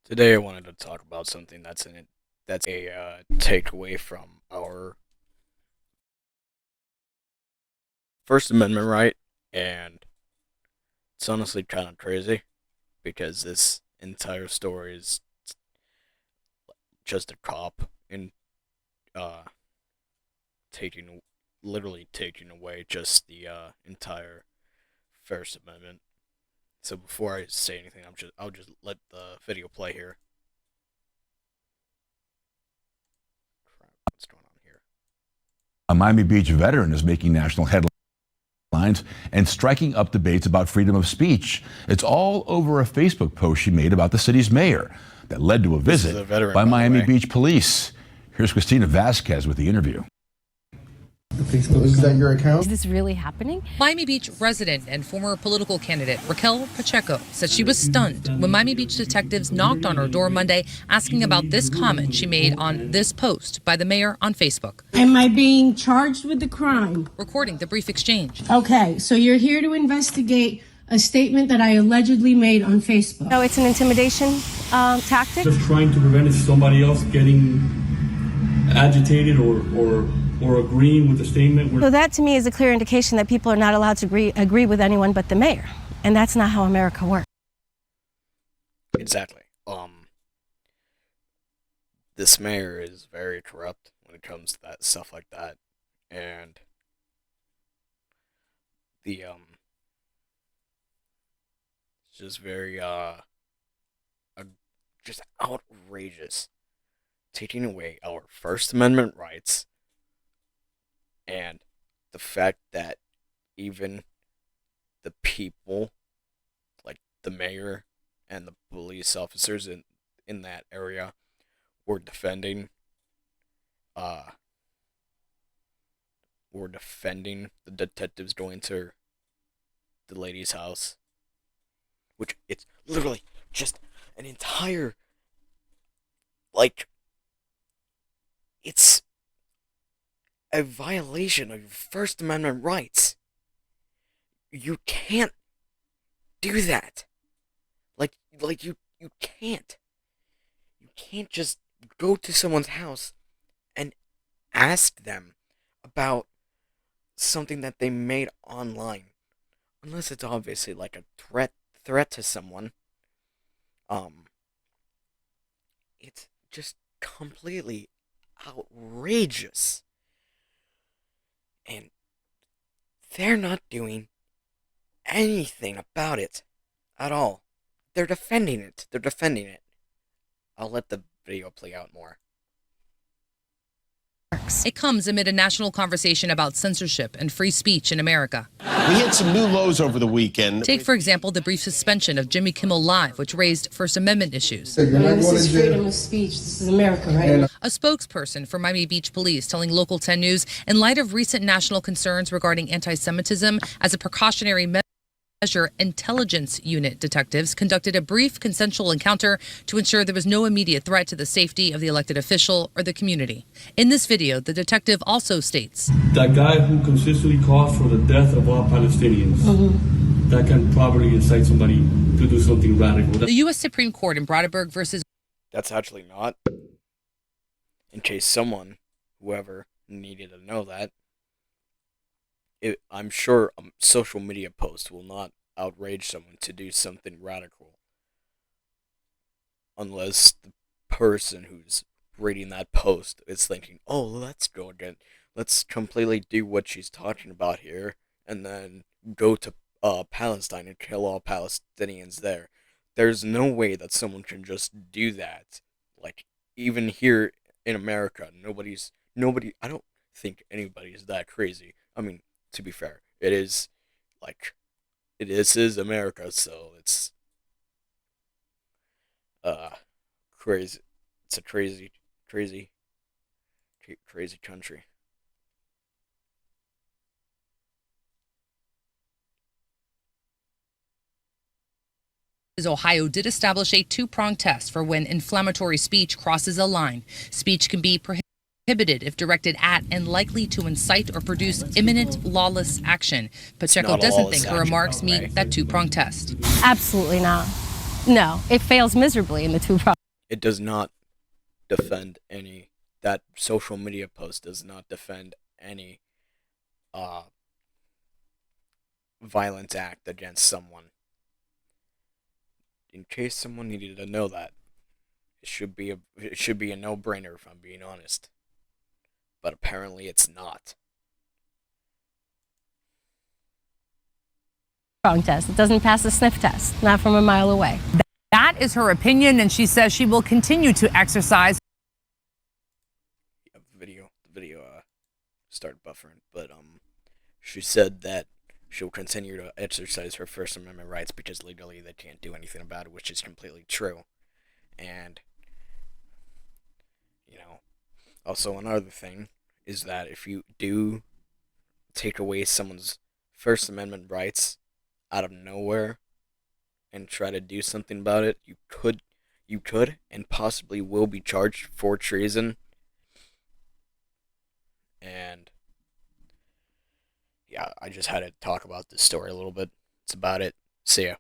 Today I wanted to talk about something that's a takeaway from our First Amendment right, and it's honestly kind of crazy because this entire story is just a cop in uh taking literally taking away just the entire First Amendment. So before I say anything, I'll just let the video play here. Crap, what's going on here? A Miami Beach veteran is making national headlines and striking up debates about freedom of speech. It's all over a Facebook post she made about the city's mayor that led to a visit by Miami Beach police. Here's Christina Vasquez with the interview. Is that your account? Is this really happening? Miami Beach resident and former political candidate Raquel Pacheco said she was stunned when Miami Beach detectives knocked on her door Monday asking about this comment she made on this post by the mayor on Facebook. Am I being charged with the crime? Recording the brief exchange. Okay, so you're here to investigate a statement that I allegedly made on Facebook. No, it's an intimidation tactic. Just trying to prevent somebody else getting agitated or agreeing with the statement. So that to me is a clear indication that people are not allowed to agree with anyone but the mayor. And that's not how America works. Exactly. This mayor is very corrupt when it comes to that stuff like that. And the it's just very just outrageous, taking away our First Amendment rights. And the fact that even the people, like the mayor and the police officers in that area, were defending the detectives going to the lady's house, which it's literally just an entire, like, it's a violation of your First Amendment rights. You can't do that. Like you can't. You can't just go to someone's house and ask them about something that they made online, unless it's obviously like a threat to someone. It's just completely outrageous. And they're not doing anything about it at all. They're defending it. I'll let the video play out more. It comes amid a national conversation about censorship and free speech in America. We hit some new lows over the weekend. Take, for example, the brief suspension of Jimmy Kimmel Live, which raised First Amendment issues. This is freedom of speech. This is America, right? A spokesperson for Miami Beach Police telling Local 10 News, in light of recent national concerns regarding anti-Semitism, as a precautionary measure, intelligence unit detectives conducted a brief consensual encounter to ensure there was no immediate threat to the safety of the elected official or the community. In this video, the detective also states, That guy who consistently calls for the death of all Palestinians, that can probably incite somebody to do something radical. The U.S. Supreme Court in Brandenburg versus... That's actually not. In case whoever needed to know that, I'm sure a social media post will not outrage someone to do something radical, unless the person who's reading that post is thinking, oh, let's go again. Let's completely do what she's talking about here, and then go to Palestine and kill all Palestinians there. There's no way that someone can just do that. Like, even here in America, I don't think anybody is that crazy. I mean, to be fair, this is America, so it's crazy. It's a crazy country. Ohio did establish a two-pronged test for when inflammatory speech crosses a line. Speech can be prohibited if directed at and likely to incite or produce imminent lawless action. Pacheco doesn't think her remarks meet that two-pronged test. Absolutely not. No, it fails miserably in the two-pronged. it does not defend any, that social media post does not defend any violent act against someone. In case someone needed to know that, it should be a no-brainer if I'm being honest. But apparently it's not. Wrong test. It doesn't pass the sniff test, not from a mile away. That is her opinion, and she says she will continue to exercise. Yeah, the video started buffering, but she said that she'll continue to exercise her First Amendment rights because legally they can't do anything about it, which is completely true. And also another thing is that if you do take away someone's First Amendment rights out of nowhere and try to do something about it, you could and possibly will be charged for treason. And yeah, I just had to talk about this story a little bit. It's about it. See ya.